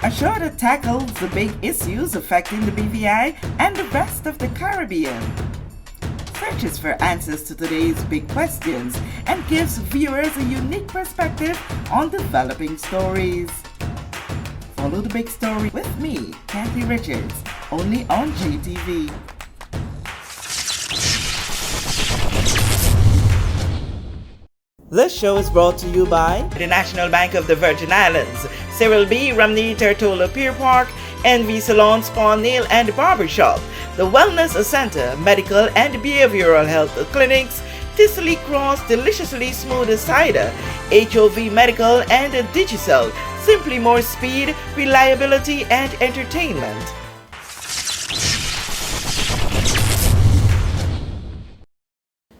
A show that tackles the big issues affecting the BVI and the rest of the Caribbean. Searches for answers to today's big questions and gives viewers a unique perspective on developing stories. Follow the big story with me, Kathy Richards, only on JTV. This show is brought to you by the National Bank of the Virgin Islands, Cyril B. Ramney Tertola Pier Park, NV Salon Spa Nail and Barbershop, the Wellness Center, Medical and Behavioral Health Clinics, Ticely Cross Deliciously Smooth Cider, HOV Medical and Digicel, simply more speed, reliability and entertainment.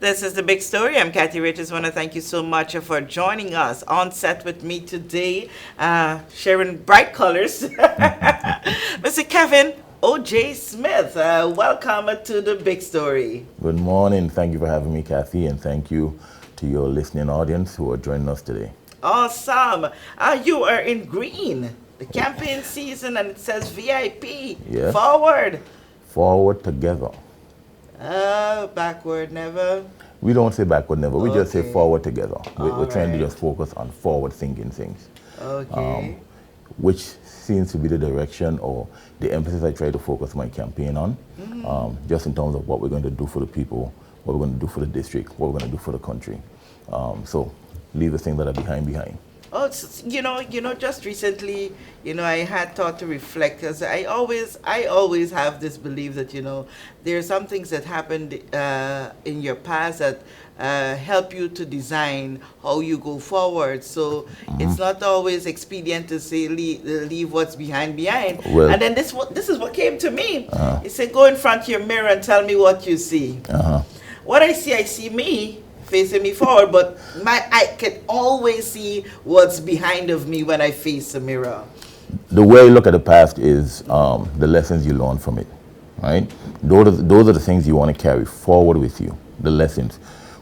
This is the big story. I'm Kathy Richards. I want to thank you so much for joining us on set with me today, sharing bright colors. Mr. Kevin O.J. Smith, welcome to the big story. Good morning. Thank you for having me, Kathy, and thank you to your listening audience who are joining us today. Awesome. You are in green, the campaign season, and it says VIP. Yes. Forward. Forward together. Backward never. We don't say backward never. We just say Okay. forward together. We're trying to right. just focus on forward thinking things. Okay. Which seems to be the direction or the emphasis I try to focus my campaign on, just in terms of what we're going to do for the people, what we're going to do for the district, what we're going to do for the country. So leave the things that are behind. Oh, you know, just recently, I had thought to reflect because I always have this belief that, there are some things that happened in your past that help you to design how you go forward. So it's not always expedient to say leave what's behind. Well, and then this is what came to me. It said, go in front of your mirror and tell me what you see. What I see me facing me forward, but I can always see what's behind of me when I face the mirror. The way you look at the past is the lessons you learn from it, right? Those are the things you want to carry forward with you, the lessons.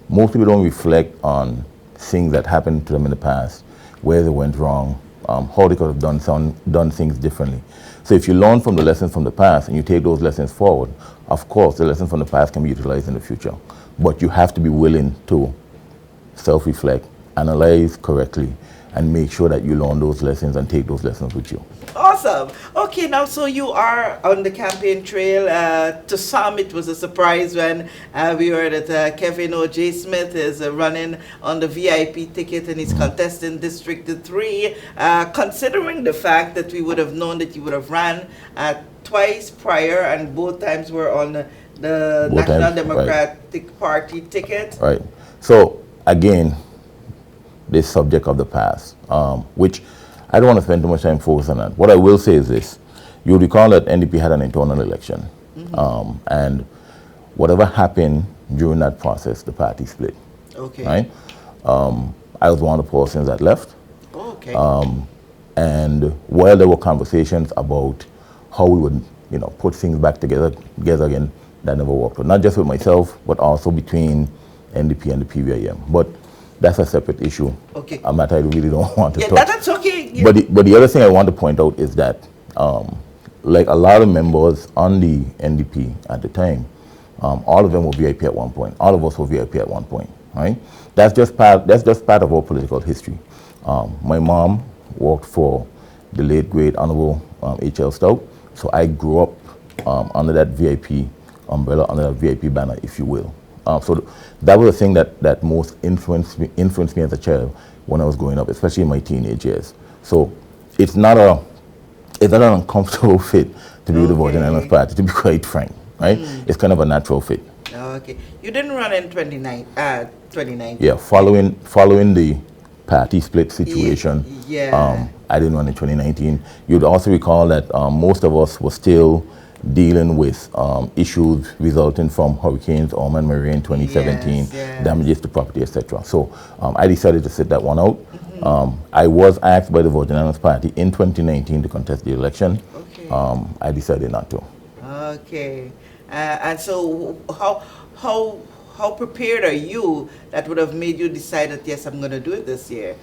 Most people don't reflect on things that happened to them in the past, where they went wrong, how they could have done things differently. So if you learn from the lessons from the past and you take those lessons forward, of course the lessons from the past can be utilized in the future. But you have to be willing to self-reflect, analyze correctly, and make sure that you learn those lessons and take those lessons with you. Awesome. Okay, now so you are on the campaign trail. To some, it was a surprise when we heard that Kevin O.J. Smith is running on the VIP ticket and he's contesting District 3. Considering the fact that we would have known that you would have ran twice prior and both times were on the National Democratic Party ticket. Right. So again, this subject of the past, which I don't want to spend too much time focusing on. What I will say is this: you'll recall that NDP had an internal election, and whatever happened during that process, the party split. Okay. Right. I was one of the persons that left. Okay. And while there were conversations about how we would, put things back together again, that never worked out. Not just with myself, but also between NDP and the PVIM. But that's a separate issue. Okay. A matter I really don't want to touch. That's okay. Yeah. But the other thing I want to point out is that, like a lot of members on the NDP at the time, all of them were VIP at one point. All of us were VIP at one point. Right? That's just part of our political history. My mom worked for the late great Honorable H.L. Stout, so I grew up under that VIP umbrella, under that VIP banner, if you will. So that was the thing that most influenced me as a child when I was growing up, especially in my teenage years. So it's not an uncomfortable fit to be with the Virgin Islands Party, to be quite frank, right? It's kind of a natural fit. Okay. You didn't run in 2019. Yeah, following the party split situation, Yeah. I didn't run in 2019. You'd also recall that most of us were still dealing with issues resulting from Hurricanes Irma and Maria in 2017, yes. damages to property, etc. So I decided to sit that one out. I was asked by the Virgin Islands Party in 2019 to contest the election. Okay. I decided not to. Okay. And so how prepared are you that would have made you decide that, yes, I'm going to do it this year?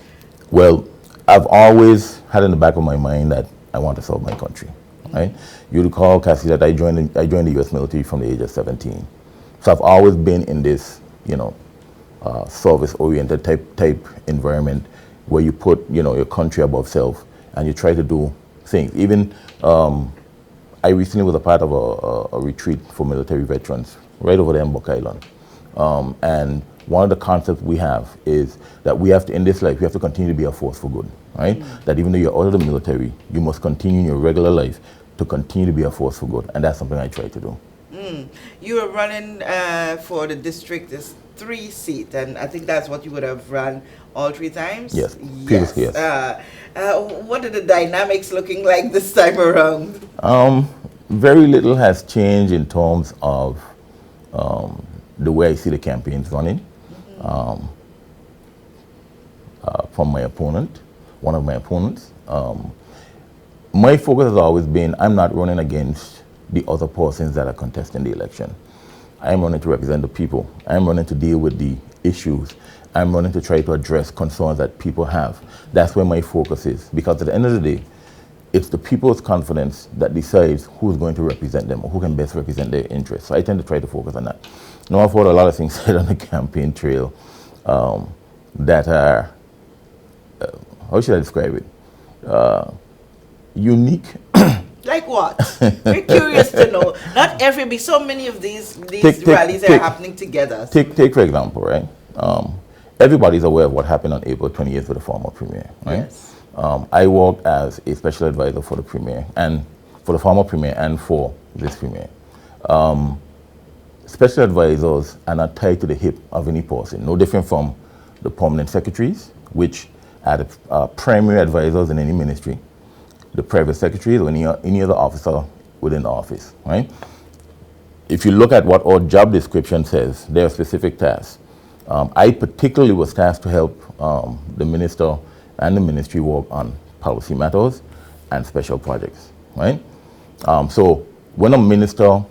Well, I've always had in the back of my mind that I want to serve my country, right? You recall, Cassie, that I joined the U.S. military from the age of 17. So I've always been in this, service-oriented type environment where you put, your country above self, and you try to do things. Even I recently was a part of a retreat for military veterans right over there in Buck Island. And one of the concepts we have is that we have to, in this life, we have to continue to be a force for good, right? That even though you're out of the military, you must continue in your regular life to continue to be a force for good. And that's something I try to do. You are running for the district is 3 seat, and I think that's what you would have run all 3 times? Yes, previously, yes. What are the dynamics looking like this time around? Very little has changed in terms of the way I see the campaigns running. From my opponent, one of my opponents. My focus has always been, I'm not running against the other persons that are contesting the election. I'm running to represent the people. I'm running to deal with the issues. I'm running to try to address concerns that people have. That's where my focus is, because at the end of the day, it's the people's confidence that decides who's going to represent them or who can best represent their interests. So I tend to try to focus on that. Now, I've heard a lot of things said on the campaign trail that are, how should I describe it? Unique. Like what? We're curious to know. Not so many of these rallies are happening together. Take for example, right? Everybody's aware of what happened on April 28th with the former premier, right? Yes. I worked as a special advisor for the premier, and for the former premier and for this premier. Special advisors are not tied to the hip of any person, no different from the permanent secretaries, which are the primary advisors in any ministry, the private secretaries, or any other officer within the office, right? If you look at what our job description says, there are specific tasks. I particularly was tasked to help the minister and the ministry work on policy matters and special projects, right? So when a minister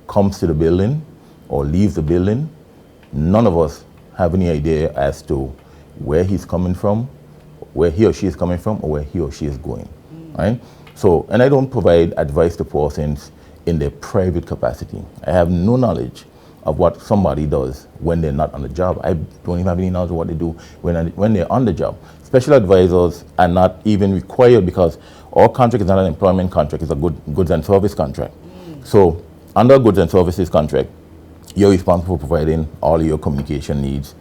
comes to the building or leaves the building, none of us have any idea as to where he's coming from, where he or she is coming from, or where he or she is going, right? So, and I don't provide advice to persons in their private capacity. I have no knowledge of what somebody does when they're not on the job. I don't even have any knowledge of what they do when they're on the job. Special advisors are not even required because our contract is not an employment contract, it's a goods and service contract. So under a goods and services contract, you're responsible for providing all of your communication needs,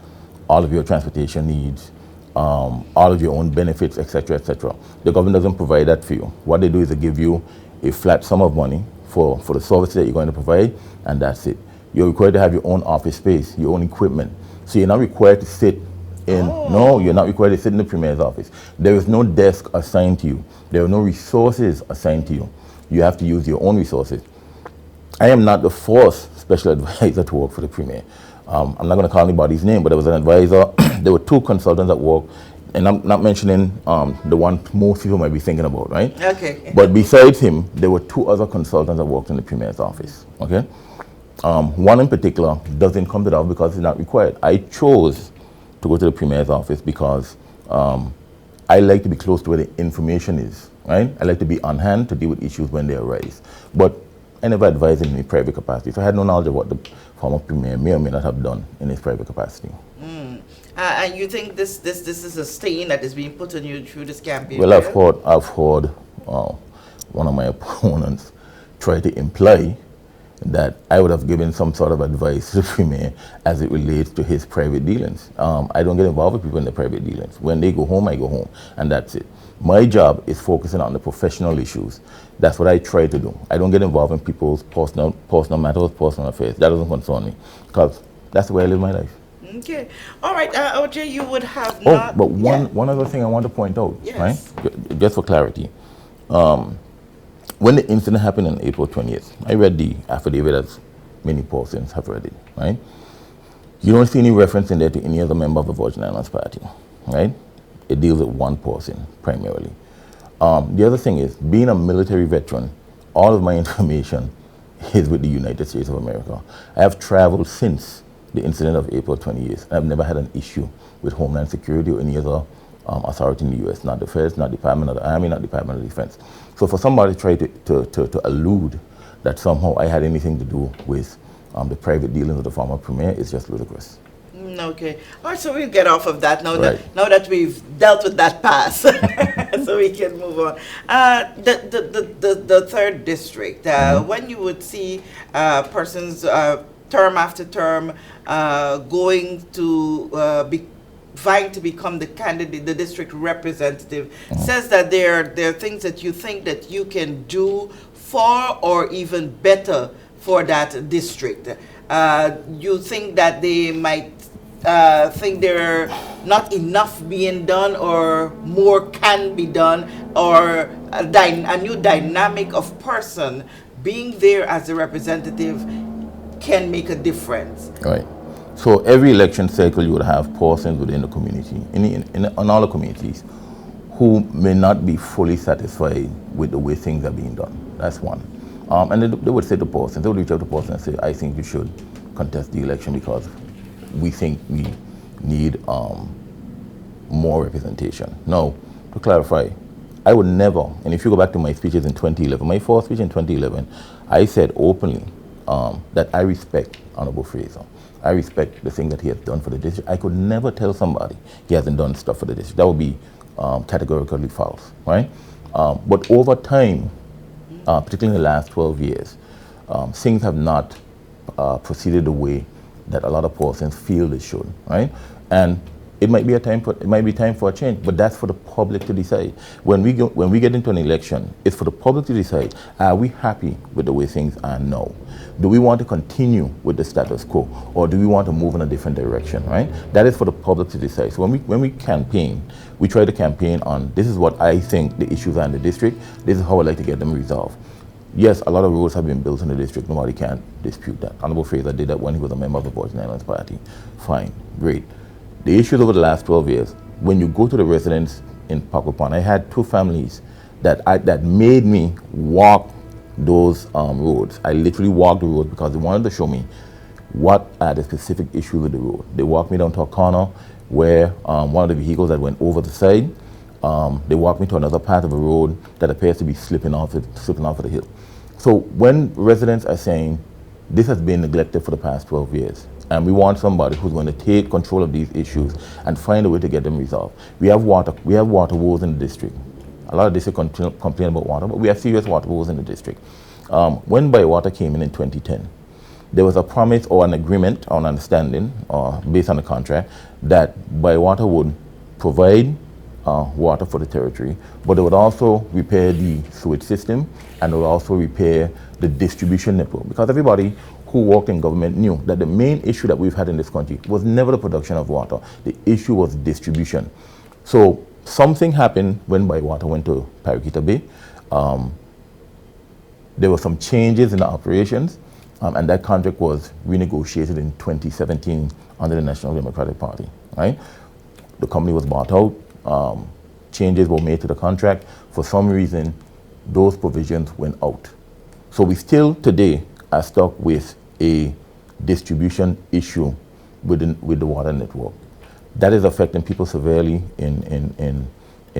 all of your transportation needs, all of your own benefits, etc., etc. The government doesn't provide that for you. What they do is they give you a flat sum of money for the services that you're going to provide, and that's it. You're required to have your own office space, your own equipment. So you're not required to sit no, you're not required to sit in the premier's office. There is no desk assigned to you. There are no resources assigned to you. You have to use your own resources. I am not the first special advisor to work for the premier. I'm not going to call anybody's name, but there was an advisor. There were 2 consultants at work, and I'm not mentioning the one most people might be thinking about, right? Okay. But besides him, there were 2 other consultants that worked in the premier's office, okay? One in particular doesn't come to the office because it's not required. I chose to go to the premier's office because I like to be close to where the information is, right? I like to be on hand to deal with issues when they arise. But I never advised in any private capacity, so I had no knowledge of what the former premier may or may not have done in his private capacity. And you think this is a stain that is being put on you through this campaign? Well, I've heard one of my opponents try to imply that I would have given some sort of advice to the premier as it relates to his private dealings. I don't get involved with people in their private dealings. When they go home, I go home, and that's it. My job is focusing on the professional issues. That's what I try to do. I don't get involved in people's personal matters, personal affairs. That doesn't concern me, because that's the way I live my life. Okay. All right, OJ, you would have but one other thing I want to point out, yes, right? Just for clarity. When the incident happened on April 20th, I read the affidavit as many persons have read it, right? You don't see any reference in there to any other member of the Virgin Islands Party, right? It deals with one person primarily. The other thing is, being a military veteran, all of my information is with the United States of America. I have traveled since the incident of April 28th. I've never had an issue with Homeland Security or any other authority in the U.S., not the Feds, not Department of the Army, not Department of Defense. So for somebody to try to allude that somehow I had anything to do with the private dealings of the former premier is just ludicrous. Okay. All right, so we'll get off of that now, Right. now that we've dealt with that past. So we can move on. The third district, when you would see persons term after term going to be vying to become the candidate, the district representative, says that there are things that you think that you can do for or even better for that district. You think that they might think there are not enough being done or more can be done, or a new dynamic of person being there as a representative can make a difference. Right. So every election cycle you would have persons within the community, in all the communities, who may not be fully satisfied with the way things are being done. That's one. And they would say to persons, they would reach out to persons and say, I think you should contest the election because we think we need more representation. Now, to clarify, I would never, and if you go back to my speeches in 2011, my first speech in 2011, I said openly that I respect Honorable Fraser. I respect the thing that he has done for the district. I could never tell somebody he hasn't done stuff for the district. That would be categorically false, right? But over time, particularly in the last 12 years, things have not proceeded the way that a lot of persons feel they should, right? And it might be time for a change, but that's for the public to decide. When we get into an election, it's for the public to decide: are we happy with the way things are now? Do we want to continue with the status quo, or do we want to move in a different direction? Right? That is for the public to decide. So when we campaign, we try to campaign on this is what I think the issues are in the district. This is how I'd like to get them resolved. Yes, a lot of roads have been built in the district. Nobody can dispute that. Honorable Fraser did that when he was a member of the Virgin Islands Party. Fine, great. The issues over the last 12 years, when you go to the residents in Pacopan, I had two families that made me walk those roads. I literally walked the road because they wanted to show me what are the specific issues with the road. They walked me down to a corner where one of the vehicles that went over the side, they walked me to another part of the road that appears to be slipping off of the hill. So when residents are saying this has been neglected for the past 12 years, and we want somebody who's going to take control of these issues and find a way to get them resolved. We have water woes in the district. A lot of districts complain about water, but we have serious water woes in the district. When Bywater came in 2010, there was a promise or an agreement or an understanding, based on the contract, that Bywater would provide water for the territory, but they would also repair the sewage system and they would also repair the distribution network, because everybody who worked in government knew that the main issue that we've had in this country was never the production of water. The issue was distribution. So something happened when Bywater went to Paraquita Bay. There were some changes in the operations, and that contract was renegotiated in 2017 under the National Democratic Party. Right? The company was bought out. Changes were made to the contract. For some reason, those provisions went out. So we still today are stuck with a distribution issue with the water network. That is affecting people severely in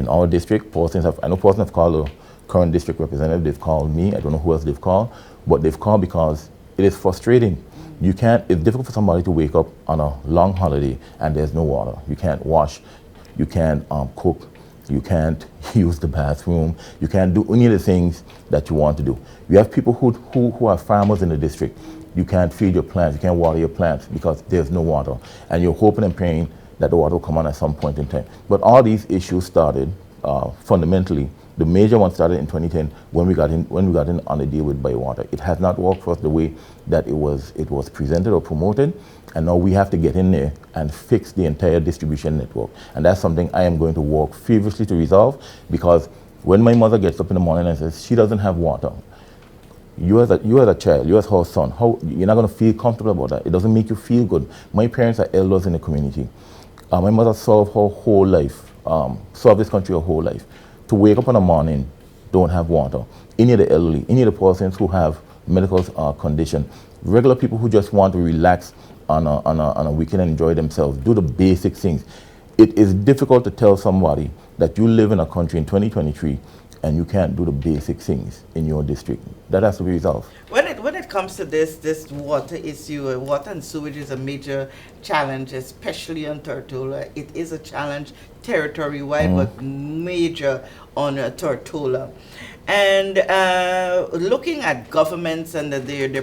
our district. I know persons have called the current district representative. They've called me. I don't know who else they've called, but they've called because it is frustrating. It's difficult for somebody to wake up on a long holiday and there's no water. You can't wash, you can't cook, you can't use the bathroom, you can't do any of the things that you want to do. You have people who are farmers in the district. You can't feed your plants, you can't water your plants because there's no water. And you're hoping and praying that the water will come on at some point in time. But all these issues started fundamentally. The major one started in 2010 when we got in on a deal with Bywater. It has not worked for us the way that it was presented or promoted, and now we have to get in there and fix the entire distribution network. And that's something I am going to work feverishly to resolve, because when my mother gets up in the morning and says she doesn't have water, you as a child, you as her son, you're not going to feel comfortable about that. It doesn't make you feel good. My parents are elders in the community. My mother served her whole life, served this country her whole life. To wake up in the morning, don't have water. Any of the elderly, any of the persons who have medical condition, regular people who just want to relax on a weekend and enjoy themselves, do the basic things. it is difficult to tell somebody that you live in a country in 2023 and you can't do the basic things in your district. That has to be resolved. When it comes to this water issue, water and sewage is a major challenge, especially on Tortola. It is a challenge territory-wide, but major on Tortola. And looking at governments and the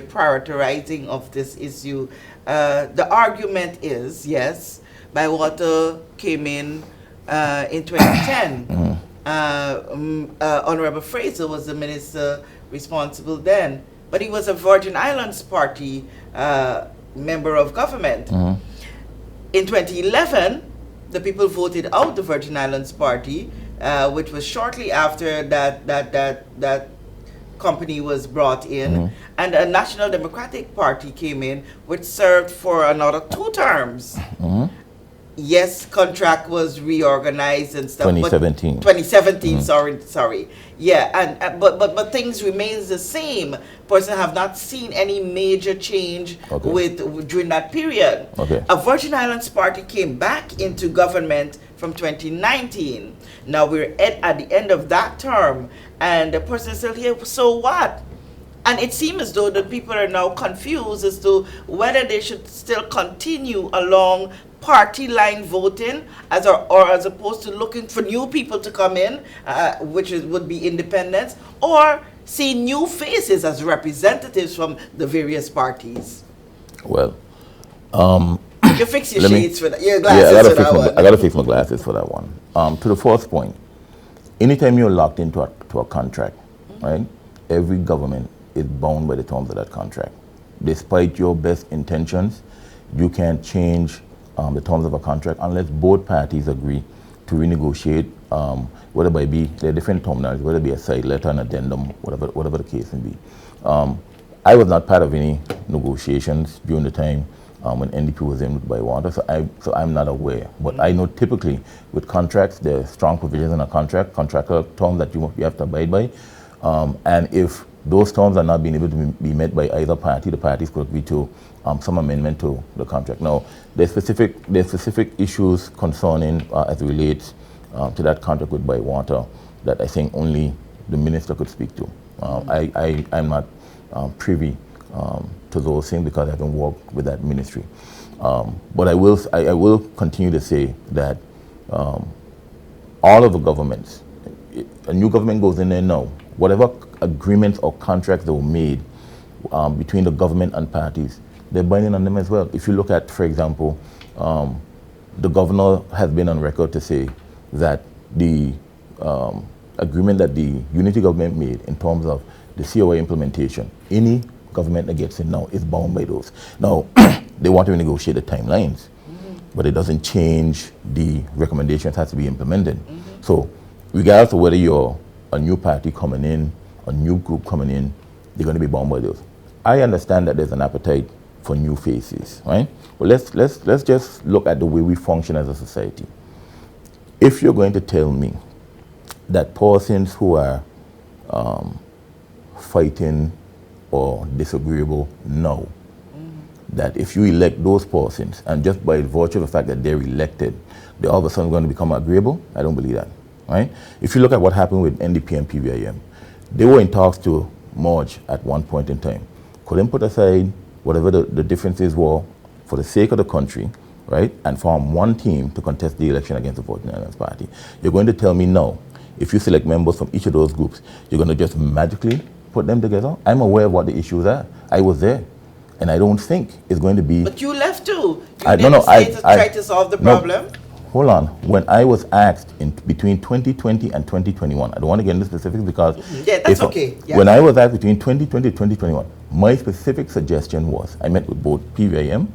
prioritizing of this issue, the argument is, yes, Bywater came in 2010. Honorable Fraser was the minister responsible then, but he was a Virgin Islands Party member of government. In 2011, the people voted out the Virgin Islands Party, which was shortly after that company was brought in, and a National Democratic Party came in, which served for another 2 terms. Yes, contract was reorganized and stuff. 2017. 2017, sorry. Yeah, and but things remains the same. Person have not seen any major change during that period. A Virgin Islands Party came back into government from 2019. Now we're at the end of that term, and the person is still here. So what? And it seems as though the people are now confused as to whether they should still continue along party line voting as opposed to looking for new people to come in, which would be independents, or see new faces as representatives from the various parties. Well, you fix your shades for that. Your glasses for that one. I gotta fix my glasses for that one. To the first point, anytime you're locked into a contract, right? Every government is bound by the terms of that contract. Despite your best intentions, you can't change the terms of a contract unless both parties agree to renegotiate, whether it be, there are different terminologies, whether it be a side letter, an addendum, whatever the case may be. I was not part of any negotiations during the time when NDP was in with Bywater, so I'm not aware. But I know typically with contracts, there are strong provisions in a contractual terms that you have to abide by. And if those terms are not being able to be met by either party, the parties could agree to some amendment to the contract. Now, there's specific issues concerning as it relates to that contract with Bywater that I think only the minister could speak to. I'm not privy to those things because I haven't worked with that ministry. But I will continue to say that all of the governments, a new government goes in there now, whatever agreements or contracts that were made between the government and parties, they're binding on them as well. If you look at, for example, the governor has been on record to say that the agreement that the unity government made in terms of the COA implementation, any government that gets in now is bound by those. Now, they want to negotiate the timelines, but it doesn't change the recommendations has to be implemented. So, regardless of whether you're a new party coming in, a new group coming in, they're going to be bound by those. I understand that there's an appetite for new faces, right? But let's just look at the way we function as a society. If you're going to tell me that persons who are fighting or disagreeable now, that if you elect those persons, and just by virtue of the fact that they're elected, they're all of a sudden going to become agreeable, I don't believe that, right? If you look at what happened with NDP and PVIM, they were in talks to merge at one point in time. Couldn't put aside whatever the differences were for the sake of the country, right, and form one team to contest the election against the Virgin Islands Party. You're going to tell me now, if you select members from each of those groups, you're going to just magically put them together? I'm aware of what the issues are. I was there. And I don't think it's going to be... But you left too. You didn't stay to try to solve the problem. Hold on. When I was asked in between 2020 and 2021, I don't want to get into specifics because... Yeah, that's okay. Yeah. When I was asked between 2020 and 2021, my specific suggestion was, I met with both PVIM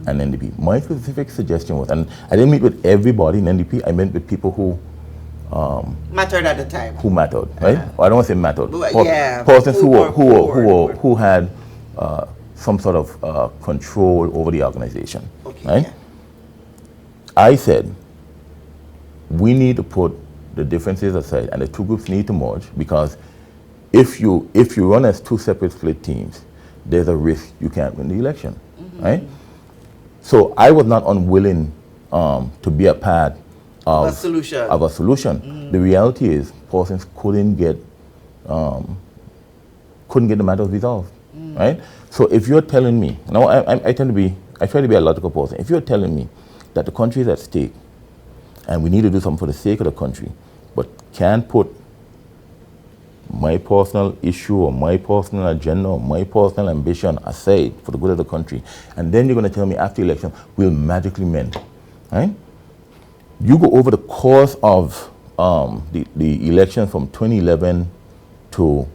and NDP. My specific suggestion was, and I didn't meet with everybody in NDP, I met with people who... mattered at the time. Who mattered, right? I don't want to say mattered. Yeah. Persons who had some sort of control over the organization, right? Yeah. I said, we need to put the differences aside and the two groups need to merge, because if you run as two separate split teams, there's a risk you can't win the election, right? So I was not unwilling to be a part a solution. Of a solution. The reality is, persons couldn't get the matter resolved, right? So if you're telling me, now I try to be a logical person. If you're telling me that the country is at stake and we need to do something for the sake of the country, but can't put my personal issue or my personal agenda or my personal ambition aside for the good of the country, and then you're going to tell me after the election we'll magically mend, right? You go over the course of the election from 2011 to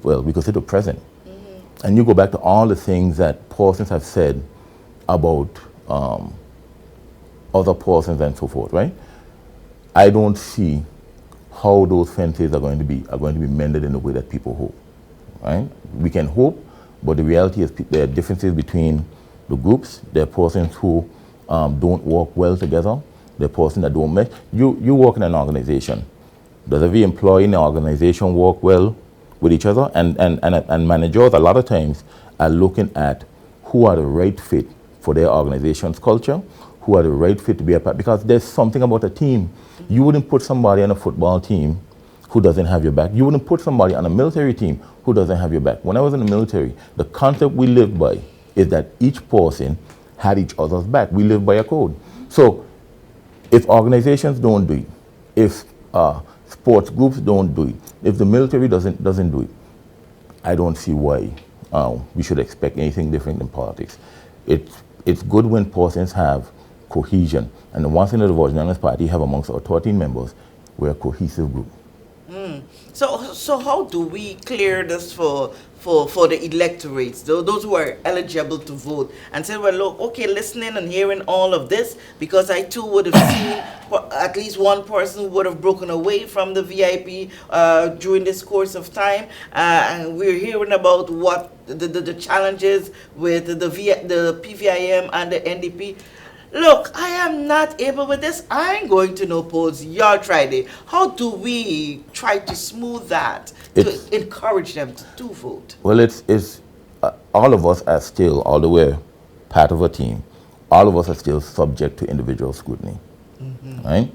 well, we could say to present, and you go back to all the things that persons have said about other persons and so forth, right? I don't see how those fences are going to be mended in the way that people hope, right? We can hope, but the reality is there are differences between the groups. There are persons who don't work well together. There are persons that don't mesh. You work in an organization. Does every employee in the organization work well with each other? And managers a lot of times are looking at who are the right fit for their organization's culture, who are the right fit to be a part, because there's something about a team. You wouldn't put somebody on a football team who doesn't have your back. You wouldn't put somebody on a military team who doesn't have your back. When I was in the military, the concept we lived by is that each person had each other's back. We live by a code. So if organizations don't do it, if sports groups don't do it, if the military doesn't do it, I don't see why we should expect anything different in politics. It's good when persons have cohesion. And the one thing that the Virginian Party have amongst our 13 members, we're a cohesive group. So how do we clear this for the electorates, those who are eligible to vote, and say, well, look, okay, listening and hearing all of this, because I too would have seen at least one person who would have broken away from the VIP during this course of time, and we're hearing about what the challenges with the PVIM and the NDP. Look, I am not able with this. I ain't going to no polls. Y'all tried it. How do we try to smooth that to encourage them to vote? Well, it's all of us are still, although we're part of a team, all of us are still subject to individual scrutiny, right?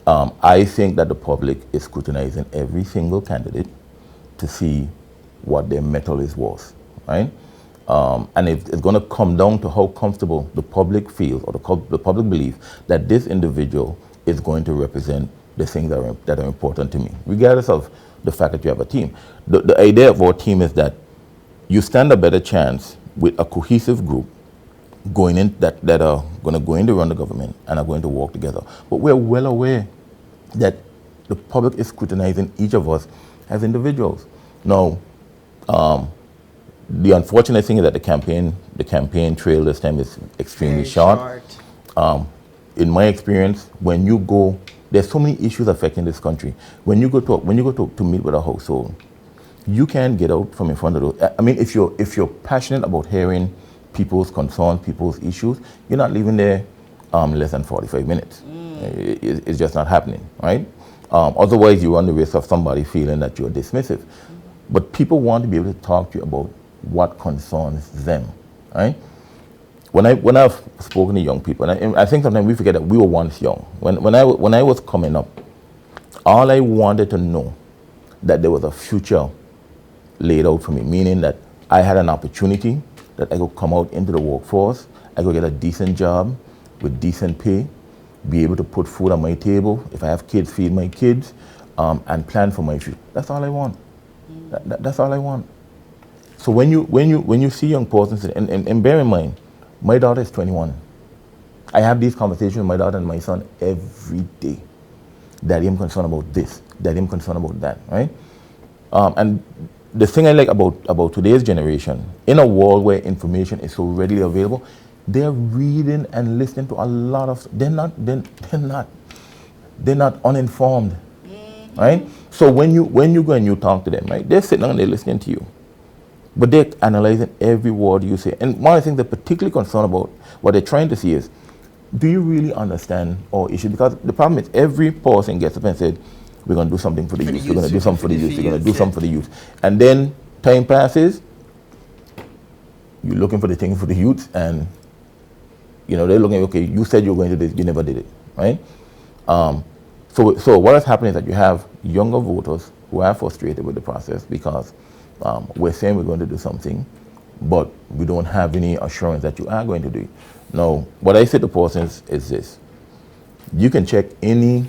I think that the public is scrutinizing every single candidate to see what their mettle is worth, right? And it's going to come down to how comfortable the public feels, or the public believes that this individual is going to represent the things that are important to me, regardless of the fact that you have a team. The idea of our team is that you stand a better chance with a cohesive group going in that are going to go in to run the government and are going to work together. But we're well aware that the public is scrutinizing each of us as individuals. Now, the unfortunate thing is that the campaign trail this time is extremely short. In my experience, when you go, there's so many issues affecting this country. When you go to meet with a household, you can't get out from in front of those. I mean, if you're passionate about hearing people's concerns, people's issues, you're not leaving there less than 45 minutes. It's just not happening, right? Otherwise, you run the risk of somebody feeling that you're dismissive. But people want to be able to talk to you about what concerns them, right? When I've spoken to young people, and I think sometimes we forget that we were once young. When I was coming up, all I wanted to know that there was a future laid out for me, meaning that I had an opportunity that I could come out into the workforce, I could get a decent job with decent pay, be able to put food on my table, if I have kids, feed my kids, and plan for my future. That's all I want. That's all I want. So when you see young persons, and bear in mind, my daughter is 21. I have these conversations with my daughter and my son every day. Daddy, I'm concerned about this. Daddy, I'm concerned about that, right? And the thing I like about today's generation, in a world where information is so readily available, they're reading and listening to a lot of. They're not uninformed, right? So when you go and you talk to them, right, they're sitting and they're listening to you, but they're analyzing every word you say. And one of the things they're particularly concerned about, what they're trying to see is, do you really understand our issue? Because the problem is every person gets up and said, we're going to do something for the youth. We're going to do something for the youth. We're going to do something for the youth. And then time passes, you're looking for the thing for the youth, and they're looking, okay, you said you were going to do this, you never did it, right? So what has happened is that you have younger voters who are frustrated with the process because we're saying we're going to do something, but we don't have any assurance that you are going to do it. Now, what I say to persons is this. You can check any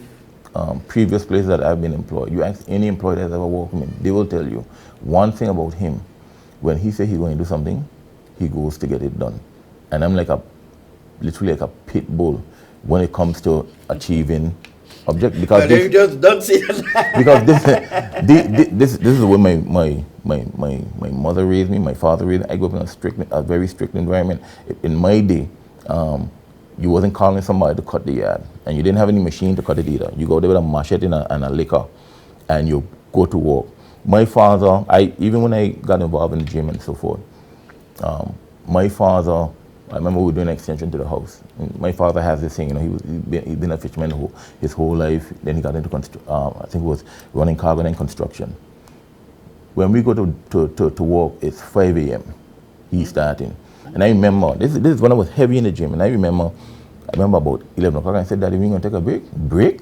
previous places that I've been employed. You ask any employee that's ever worked with me, they will tell you one thing about him. When he says he's going to do something, he goes to get it done. And I'm literally like a pit bull when it comes to achieving object, because you just don't see that. because this is the way my mother raised me, my father raised me. I grew up in a very strict environment. In my day, you wasn't calling somebody to cut the yard, and you didn't have any machine to cut it either. You go there with a machete and a liquor, and you go to work. My father, even when I got involved in the gym and so forth, my father, I remember we were doing an extension to the house. And my father has this thing, he's been a fisherman his whole life. Then he got into, I think it was running cargo and construction. When we go to work, it's 5 a.m. He's starting. And I remember, this is when I was heavy in the gym, and I remember about 11 o'clock, and I said, Daddy, we're going to take a break? Break?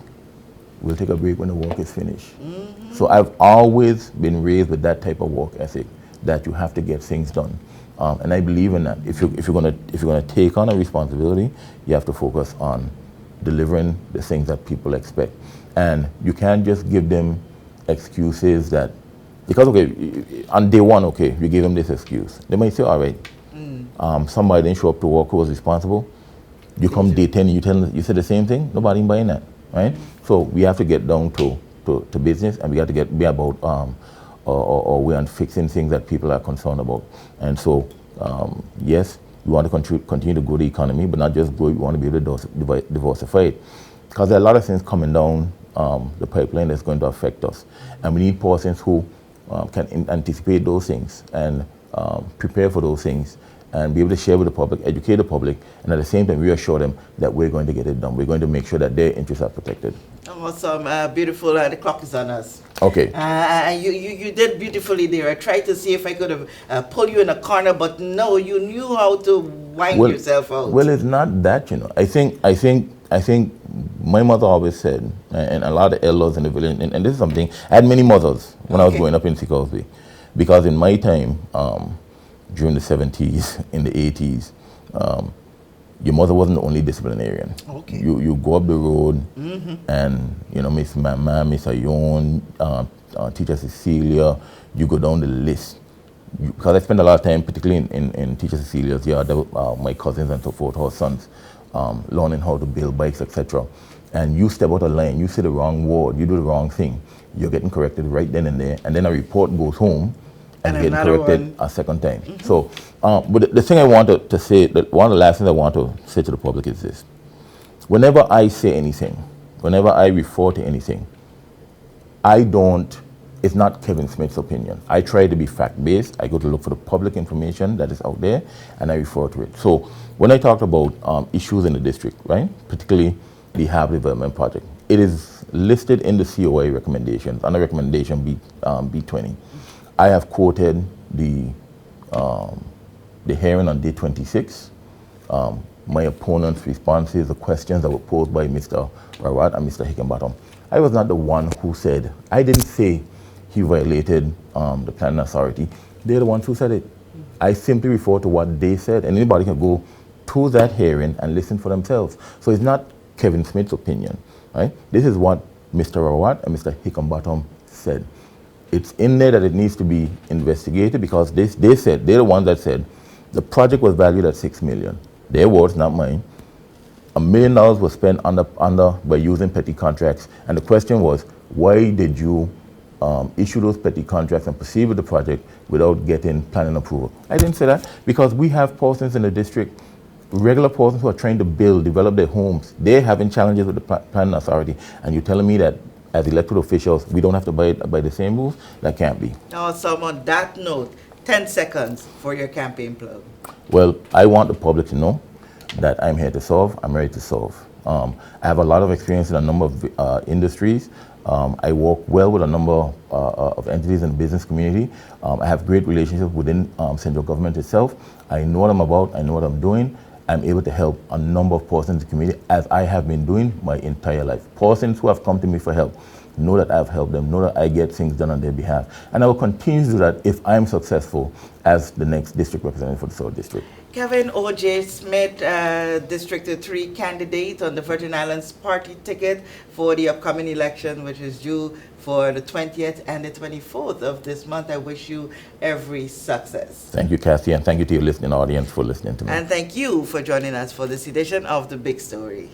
We'll take a break when the work is finished. Mm-hmm. So I've always been raised with that type of work ethic, that you have to get things done. And I believe in that. If you're gonna take on a responsibility, you have to focus on delivering the things that people expect. And you can't just give them excuses that, because okay, on day one, okay, you give them this excuse. They might say, all right, somebody didn't show up to work who was responsible. You come day 10 and you say the same thing, nobody buying that, right? So we have to get down to business, and we have to be about or we're on fixing things that people are concerned about. And so, yes, we want to continue to grow the economy, but not just grow, we want to be able to diversify it. Because there are a lot of things coming down the pipeline that's going to affect us. And we need persons who can anticipate those things and prepare for those things and be able to share with the public, educate the public, and at the same time reassure them that we're going to get it done. We're going to make sure that their interests are protected. Awesome, beautiful. The clock is on us. Okay. You did beautifully there. I tried to see if I could have pulled you in a corner, but no, you knew how to wind yourself out. Well, it's not that, I think my mother always said, and a lot of elders in the village, and this is something, I had many mothers when I was growing up in Sikosby, because in my time, during the 70s, in the 80s, your mother wasn't the only disciplinarian. Okay. You go up the road, and Miss Mama, Miss Ayon, Teacher Cecilia, you go down the list. Because I spent a lot of time, particularly in Teacher Cecilia's yard, my cousins and so forth, her sons, learning how to build bikes, etc. And you step out of line, you say the wrong word, you do the wrong thing, you're getting corrected right then and there, and then a report goes home, and get corrected a second time. So, but the thing I want to say, one of the last things I want to say to the public is this. Whenever I say anything, whenever I refer to anything, it's not Kevin Smith's opinion. I try to be fact-based. I go to look for the public information that is out there, and I refer to it. So, when I talked about issues in the district, right, particularly the Harbour Development Project, it is listed in the COA recommendations, under recommendation B20. I have quoted the hearing on day 26. My opponent's responses, the questions that were posed by Mr. Rawat and Mr. Hickenbottom. I was not the one who said, I didn't say he violated the planning authority. They're the ones who said it. I simply refer to what they said, and anybody can go to that hearing and listen for themselves. So it's not Kevin Smith's opinion, right? This is what Mr. Rawat and Mr. Hickenbottom said. It's in there that it needs to be investigated, because they're the ones that said the project was valued at $6 million. Their words, not mine. $1 million was spent by using petty contracts, and the question was, why did you issue those petty contracts and proceed with the project without getting planning approval? I didn't say that, because we have persons in the district, regular persons who are trying to develop their homes. They're having challenges with the planning authority, and you're telling me that as elected officials, we don't have to by the same rules? That can't be. So on that note, 10 seconds for your campaign plug. Well, I want the public to know that I'm here to solve. I'm ready to solve. I have a lot of experience in a number of industries. I work well with a number of entities in the business community. I have great relationships within central government itself. I know what I'm about. I know what I'm doing. I'm able to help a number of persons in the community, as I have been doing my entire life. Persons who have come to me for help know that I've helped them, know that I get things done on their behalf. And I will continue to do that if I'm successful as the next district representative for the South District. Kevin O.J. Smith, District 3 candidate on the Virgin Islands Party ticket for the upcoming election, which is due for the 20th and the 24th of this month. I wish you every success. Thank you, Cassie, and thank you to your listening audience for listening to me. And thank you for joining us for this edition of The Big Story.